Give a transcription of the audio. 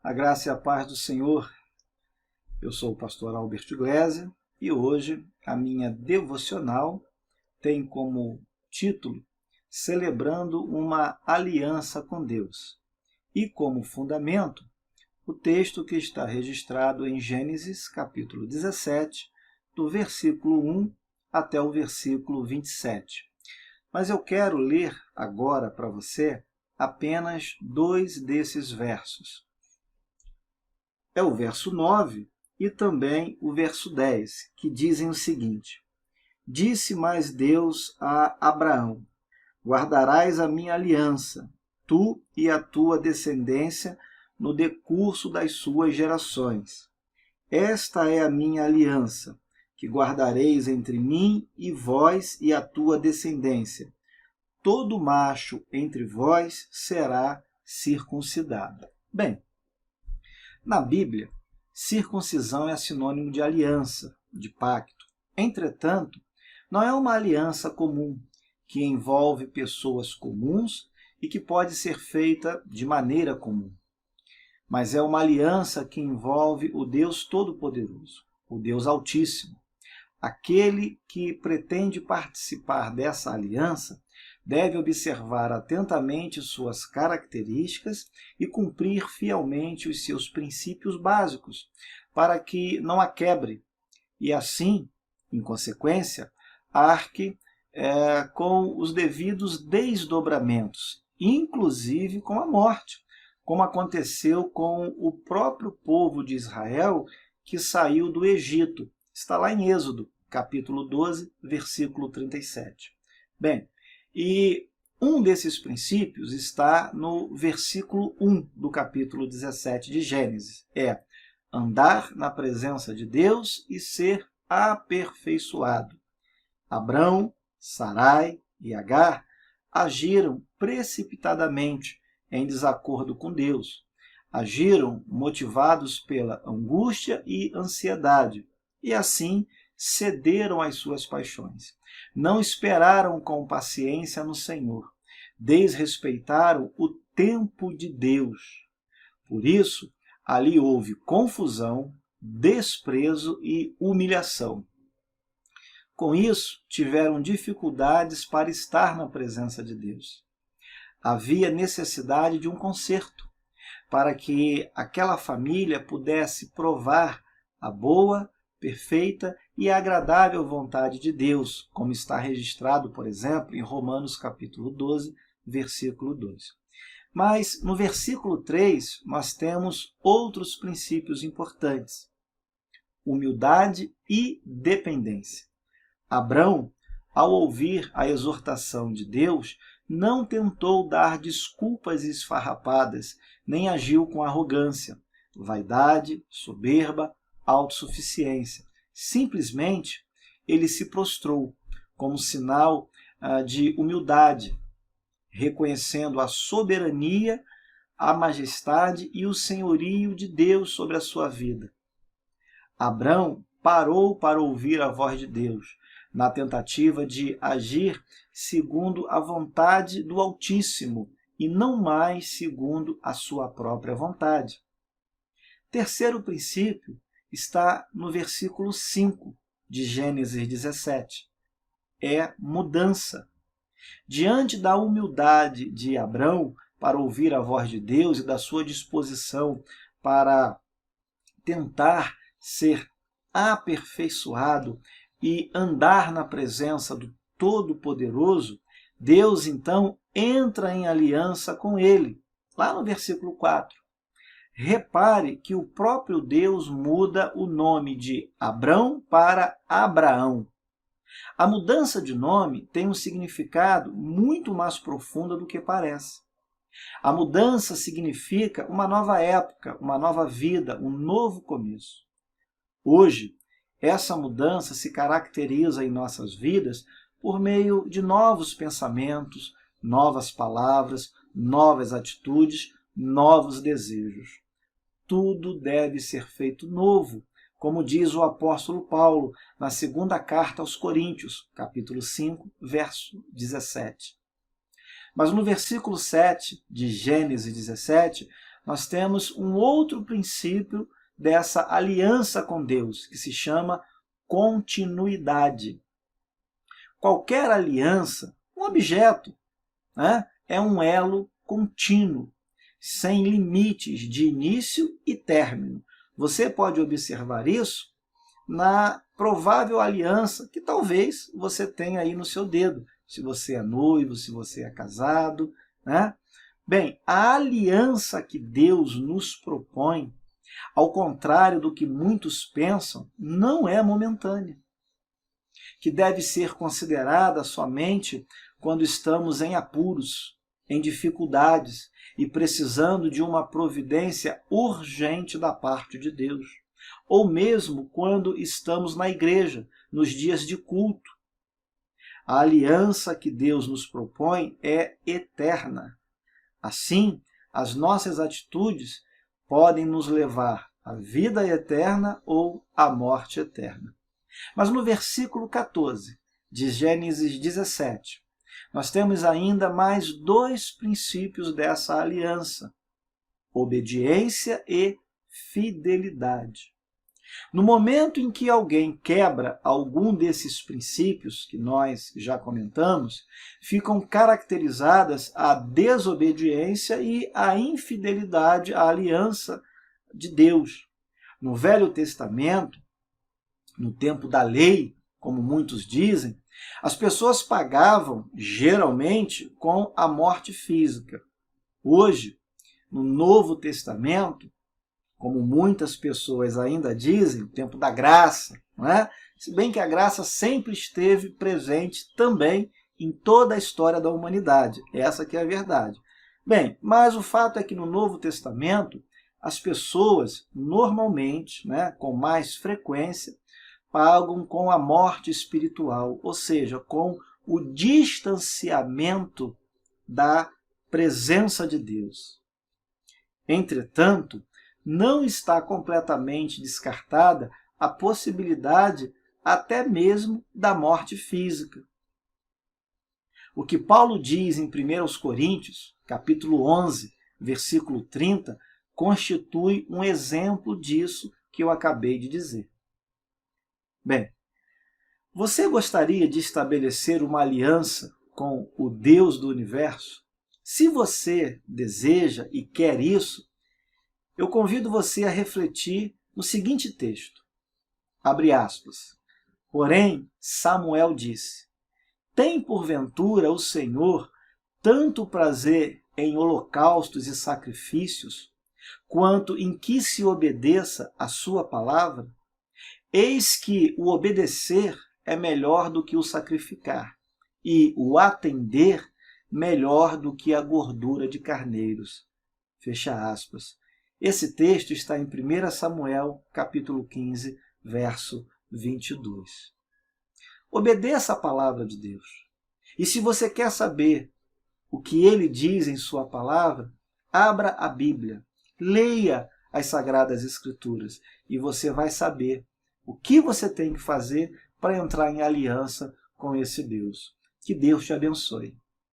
A graça e a paz do Senhor. Eu sou o pastor Alberto Glésia e hoje a minha devocional tem como título Celebrando uma Aliança com Deus e como fundamento o texto que está registrado em Gênesis capítulo 17, do versículo 1 até o versículo 27. Mas eu quero ler agora para você apenas 2 desses versos. É o verso 9 e também o verso 10, que dizem o seguinte: Disse mais Deus a Abraão: Guardarás a minha aliança, tu e a tua descendência, no decurso das suas gerações. Esta é a minha aliança, que guardareis entre mim e vós e a tua descendência. Todo macho entre vós será circuncidado. Bem, na Bíblia, circuncisão é sinônimo de aliança, de pacto. Entretanto, não é uma aliança comum, que envolve pessoas comuns e que pode ser feita de maneira comum. Mas é uma aliança que envolve o Deus Todo-Poderoso, o Deus Altíssimo. Aquele que pretende participar dessa aliança deve observar atentamente suas características e cumprir fielmente os seus princípios básicos, para que não a quebre, e assim, em consequência, arque com os devidos desdobramentos, inclusive com a morte, como aconteceu com o próprio povo de Israel que saiu do Egito. Está lá em Êxodo, capítulo 12, versículo 37. Bem, e um desses princípios está no versículo 1 do capítulo 17 de Gênesis. É andar na presença de Deus e ser aperfeiçoado. Abrão, Sarai e Agar agiram precipitadamente em desacordo com Deus. Agiram motivados pela angústia e ansiedade, e assim cederam às suas paixões. Não esperaram com paciência no Senhor, desrespeitaram o tempo de Deus. Por isso, ali houve confusão, desprezo e humilhação. Com isso, tiveram dificuldades para estar na presença de Deus. Havia necessidade de um conserto, para que aquela família pudesse provar a boa, perfeita e agradável vontade de Deus, como está registrado, por exemplo, em Romanos capítulo 12, versículo 2. Mas no versículo 3 nós temos outros princípios importantes: humildade e dependência. Abrão, ao ouvir a exortação de Deus, não tentou dar desculpas esfarrapadas, nem agiu com arrogância, vaidade, soberba, autossuficiência. Simplesmente, ele se prostrou como sinal de humildade, reconhecendo a soberania, a majestade e o senhorio de Deus sobre a sua vida. Abrão parou para ouvir a voz de Deus, na tentativa de agir segundo a vontade do Altíssimo e não mais segundo a sua própria vontade. Terceiro princípio está no versículo 5 de Gênesis 17. É mudança. Diante da humildade de Abrão para ouvir a voz de Deus e da sua disposição para tentar ser aperfeiçoado e andar na presença do Todo-Poderoso, Deus então entra em aliança com ele, lá no versículo 4. Repare que o próprio Deus muda o nome de Abrão para Abraão. A mudança de nome tem um significado muito mais profundo do que parece. A mudança significa uma nova época, uma nova vida, um novo começo. Hoje, essa mudança se caracteriza em nossas vidas por meio de novos pensamentos, novas palavras, novas atitudes, novos desejos. Tudo deve ser feito novo, como diz o apóstolo Paulo na segunda carta aos Coríntios, capítulo 5, verso 17. Mas no versículo 7 de Gênesis 17, nós temos um outro princípio dessa aliança com Deus, que se chama continuidade. Qualquer aliança, um objeto, né, é um elo contínuo, sem limites de início e término. Você pode observar isso na provável aliança que talvez você tenha aí no seu dedo, se você é noivo, se você é casado, né? Bem, a aliança que Deus nos propõe, ao contrário do que muitos pensam, não é momentânea, que deve ser considerada somente quando estamos em apuros, em dificuldades e precisando de uma providência urgente da parte de Deus, ou mesmo quando estamos na igreja, nos dias de culto. A aliança que Deus nos propõe é eterna. Assim, as nossas atitudes podem nos levar à vida eterna ou à morte eterna. Mas no versículo 14 de Gênesis 17, nós temos ainda mais dois princípios dessa aliança: obediência e fidelidade. No momento em que alguém quebra algum desses princípios que nós já comentamos, ficam caracterizadas a desobediência e a infidelidade à aliança de Deus. No Velho Testamento, no tempo da lei, como muitos dizem, as pessoas pagavam, geralmente, com a morte física. Hoje, no Novo Testamento, como muitas pessoas ainda dizem, o tempo da graça, não é? Se bem que a graça sempre esteve presente também em toda a história da humanidade. Essa que é a verdade. Bem, mas o fato é que no Novo Testamento, as pessoas normalmente, né, com mais frequência, pagam com a morte espiritual, ou seja, com o distanciamento da presença de Deus. Entretanto, não está completamente descartada a possibilidade até mesmo da morte física. O que Paulo diz em 1 Coríntios, capítulo 11, versículo 30, constitui um exemplo disso que eu acabei de dizer. Bem, você gostaria de estabelecer uma aliança com o Deus do universo? Se você deseja e quer isso, eu convido você a refletir no seguinte texto. Abre aspas. Porém, Samuel disse: tem porventura o Senhor tanto prazer em holocaustos e sacrifícios, quanto em que se obedeça a sua palavra? Eis que o obedecer é melhor do que o sacrificar, e o atender melhor do que a gordura de carneiros. Fecha aspas. Esse texto está em 1 Samuel, capítulo 15, verso 22. Obedeça a palavra de Deus. E se você quer saber o que ele diz em sua palavra, abra a Bíblia, leia as Sagradas Escrituras e você vai saber o que você tem que fazer para entrar em aliança com esse Deus. Que Deus te abençoe.